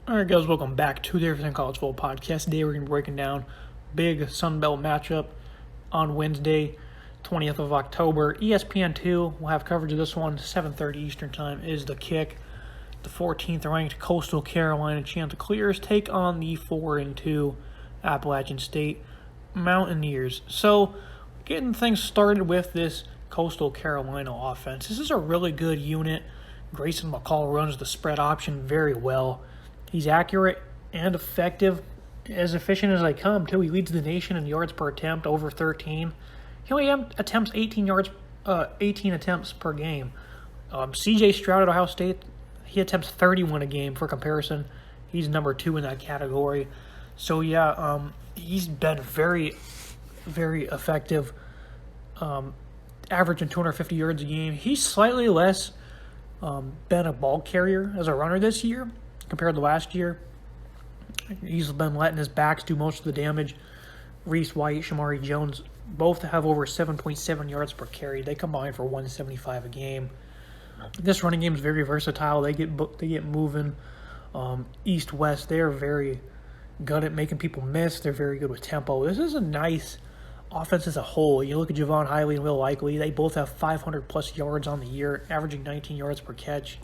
Alright guys, welcome back to the Everything College Football Podcast. Today we're going to be breaking down big Sun Belt matchup on Wednesday, 20th of October. ESPN2 will have coverage of this one. 7:30 Eastern Time is the kick. The 14th ranked Coastal Carolina Chanticleers take on the 4-2 Appalachian State Mountaineers. So, getting things started with this Coastal Carolina offense. This is a really good unit. Grayson McCall runs the spread option very well. He's accurate and effective, as efficient as they come, too. He leads the nation in yards per attempt, over 13. He only attempts 18 attempts per game. C.J. Stroud at Ohio State, he attempts 31 a game. For comparison, he's number 2 in that category. So, he's been very, very effective, averaging 250 yards a game. He's slightly less been a ball carrier as a runner this year compared to last year. He's been letting his backs do most of the damage. Reese White, Shamari Jones, both have over 7.7 yards per carry. They combine for 175 a game. This running game is very versatile. They get moving east-west. They are very good at making people miss. They're very good with tempo. This is a nice offense as a whole. You look at Javon Hiley and Will Likely. They both have 500-plus yards on the year, averaging 19 yards per catch.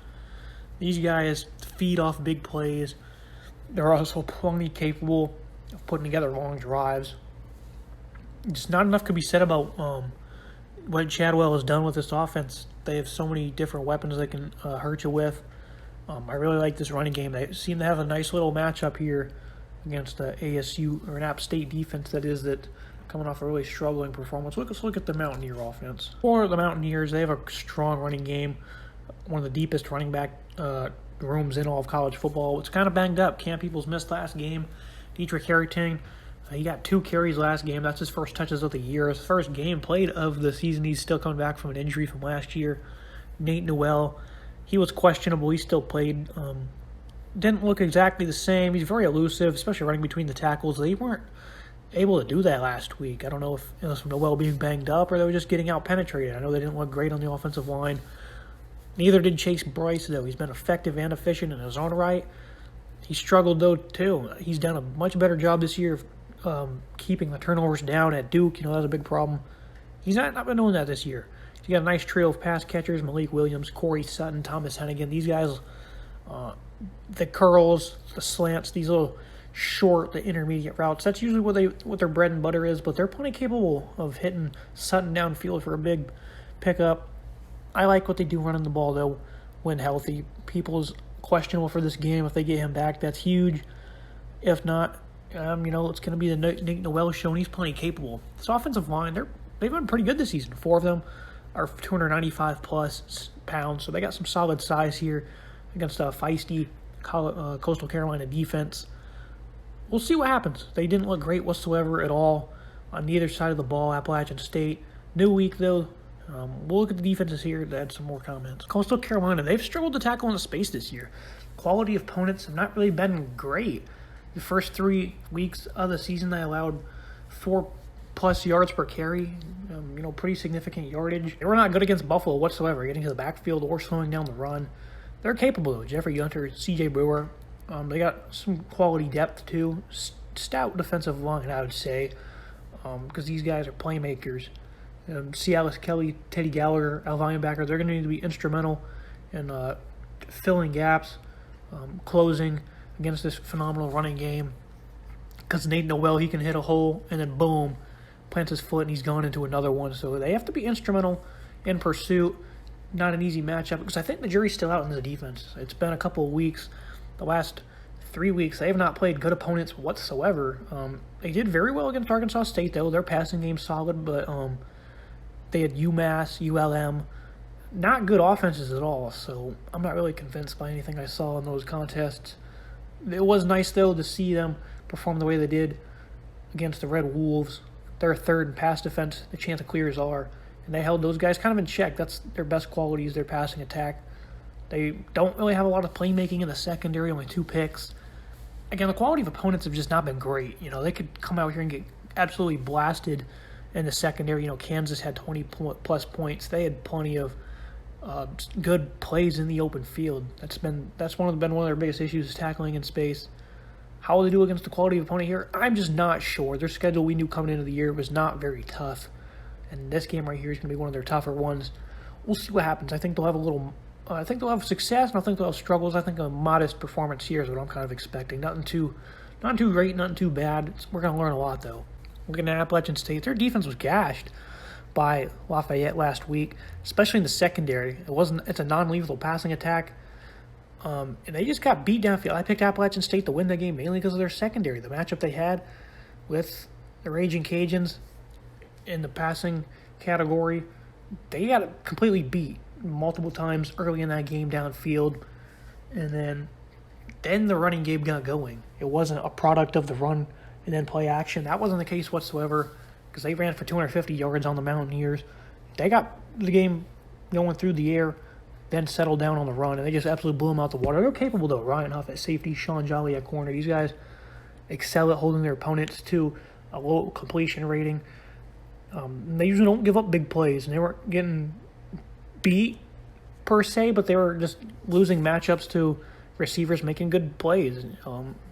These guys feed off big plays. They're also plenty capable of putting together long drives. Just not enough could be said about what Chadwell has done with this offense. They have so many different weapons they can hurt you with. I really like this running game. They seem to have a nice little matchup here against the ASU or an App State defense that coming off a really struggling performance. Let's look at the Mountaineer offense. For the Mountaineers, they have a strong running game. One of the deepest running back rooms in all of college football. It's kind of banged up. Cam Peoples missed last game. Dietrich Harrington, he got 2 carries last game. That's his first touches of the year. His first game played of the season. He's still coming back from an injury from last year. Nate Newell, he was questionable. He still played. Didn't look exactly the same. He's very elusive, especially running between the tackles. They weren't able to do that last week. I don't know if it was from Newell being banged up or they were just getting out-penetrated. I know they didn't look great on the offensive line. Neither did Chase Bryce, though. He's been effective and efficient in his own right. He struggled, though, too. He's done a much better job this year of keeping the turnovers down at Duke. That was a big problem. He's not been doing that this year. He's got a nice trio of pass catchers: Malik Williams, Corey Sutton, Thomas Hennigan. These guys, the curls, the slants, these little short, the intermediate routes, that's usually what their bread and butter is, but they're plenty capable of hitting Sutton downfield for a big pickup. I like what they do running the ball, though, when healthy. People's questionable for this game. If they get him back, that's huge. If not, it's going to be the Nate Noel show, and he's plenty capable. This offensive line, they've been pretty good this season. 4 of them are 295-plus pounds, so they got some solid size here against a feisty Coastal Carolina defense. We'll see what happens. They didn't look great whatsoever at all on neither side of the ball. Appalachian State, new week, though. We'll look at the defenses here to add some more comments. Coastal Carolina, they've struggled to tackle in the space this year. Quality of opponents have not really been great. The first 3 weeks of the season, they allowed 4+ yards per carry, pretty significant yardage. They were not good against Buffalo whatsoever, getting to the backfield or slowing down the run. They're capable, though. Jeffrey Gunter, C.J. Brewer, they got some quality depth, too. Stout defensive line, I would say, because these guys are playmakers. Cialis Kelly, Teddy Gallagher, our linebacker, they're going to need to be instrumental in filling gaps, closing against this phenomenal running game. Because Nate Noel, he can hit a hole and then boom, plants his foot and he's gone into another one. So they have to be instrumental in pursuit. Not an easy matchup because I think the jury's still out in the defense. It's been a couple of weeks. The last 3 weeks, they have not played good opponents whatsoever. They did very well against Arkansas State, though. Their passing game's solid, but they had UMass, ULM, not good offenses at all, so I'm not really convinced by anything I saw in those contests. It was nice, though, to see them perform the way they did against the Red Wolves. They're third in pass defense, the Chanticleers are, and they held those guys kind of in check. That's their best qualities, their passing attack. They don't really have a lot of playmaking in the secondary, only 2 picks. Again, the quality of opponents have just not been great. They could come out here and get absolutely blasted in the secondary. Kansas had 20-plus points. They had plenty of good plays in the open field. That's been one of their biggest issues is tackling in space. How will they do against the quality of opponent here? I'm just not sure. Their schedule we knew coming into the year was not very tough, and this game right here is going to be one of their tougher ones. We'll see what happens. I think they'll have I think they'll have success, and I think they'll have struggles. I think a modest performance here is what I'm kind of expecting. Nothing too great, nothing too bad. We're going to learn a lot though. Looking at Appalachian State, their defense was gashed by Lafayette last week, especially in the secondary. It's a non-lethal passing attack. And they just got beat downfield. I picked Appalachian State to win the game mainly because of their secondary. The matchup they had with the Raging Cajuns in the passing category, they got completely beat multiple times early in that game downfield. And then the running game got going. It wasn't a product of the run and then play action. That wasn't the case whatsoever because they ran for 250 yards on the Mountaineers. They got the game going through the air, then settled down on the run, and they just absolutely blew them out the water. They're capable, though. Ryan Huff at safety, Sean Jolly at corner. These guys excel at holding their opponents to a low completion rating. They usually don't give up big plays, and they weren't getting beat per se, but they were just losing matchups to receivers making good plays.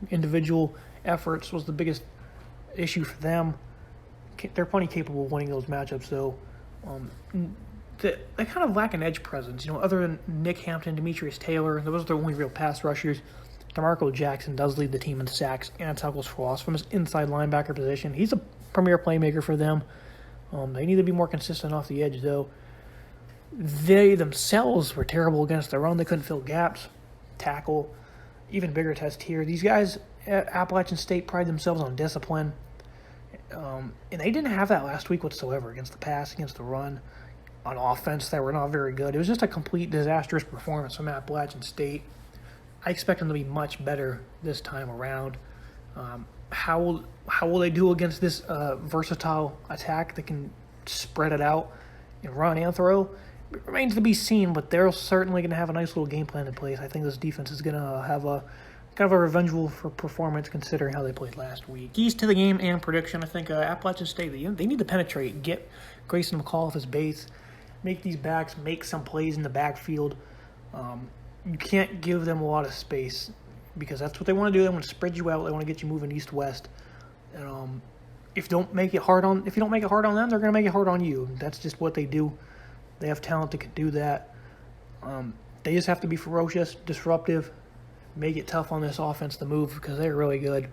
Individual efforts was the biggest issue for them. They're plenty capable of winning those matchups, though. They kind of lack an edge presence. Other than Nick Hampton, Demetrius Taylor, those are their only real pass rushers. DeMarco Jackson does lead the team in sacks and tackles for loss from his inside linebacker position. He's a premier playmaker for them. They need to be more consistent off the edge, though. They themselves were terrible against the run. They couldn't fill gaps, tackle. Even bigger test here. These guys at Appalachian State pride themselves on discipline. And they didn't have that last week whatsoever against the pass, against the run. On offense, they were not very good. It was just a complete disastrous performance from Appalachian State. I expect them to be much better this time around. How will they do against this versatile attack that can spread it out and run and throw? It remains to be seen, but they're certainly going to have a nice little game plan in place. I think this defense is going to have a kind of a revengeful performance considering how they played last week. Keys to the game and prediction, I think Appalachian State, they need to penetrate, get Grayson McCall off his base, make these backs make some plays in the backfield. You can't give them a lot of space because that's what they want to do. They want to spread you out. They want to get you moving east-west. And if you don't make it hard on them, they're going to make it hard on you. That's just what they do. They have talent that can do that. They just have to be ferocious, disruptive, make it tough on this offense to move because they're really good.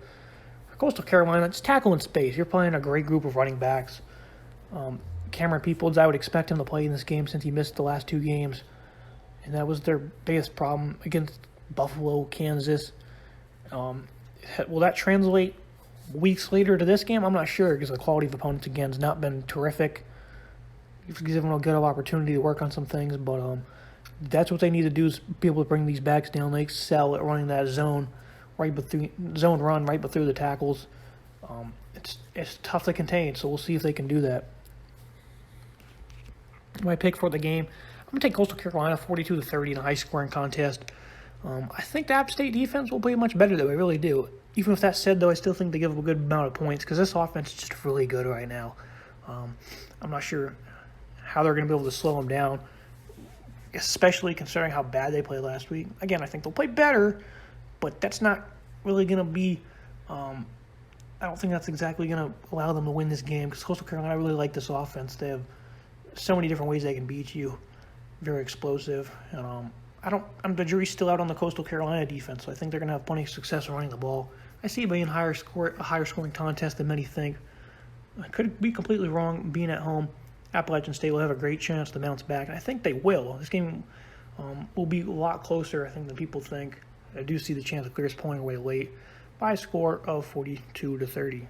For Coastal Carolina, it's tackle in space. You're playing a great group of running backs. Cameron Peoples, I would expect him to play in this game since he missed the last two games. And that was their biggest problem against Buffalo, Kansas. Will that translate weeks later to this game? I'm not sure because the quality of opponents, again, has not been terrific. You've given them a good opportunity to work on some things, but that's what they need to do is be able to bring these backs down. They excel at running that zone run right through the tackles. It's tough to contain, so we'll see if they can do that. My pick for the game, I'm going to take Coastal Carolina 42-30 in a high-scoring contest. I think the App State defense will play much better, though. I really do. Even with that said, though, I still think they give up a good amount of points because this offense is just really good right now. I'm not sure how they're going to be able to slow them down, especially considering how bad they played last week. Again, I think they'll play better, but that's not really going to be I don't think that's exactly going to allow them to win this game because Coastal Carolina, I really like this offense. They have so many different ways they can beat you. Very explosive. And the jury's still out on the Coastal Carolina defense, so I think they're going to have plenty of success running the ball. I see it being a higher scoring contest than many think. I could be completely wrong being at home. Appalachian State will have a great chance to bounce back, and I think they will. This game will be a lot closer, I think, than people think. I do see the chance of Clears pulling away late by a score of 42-30.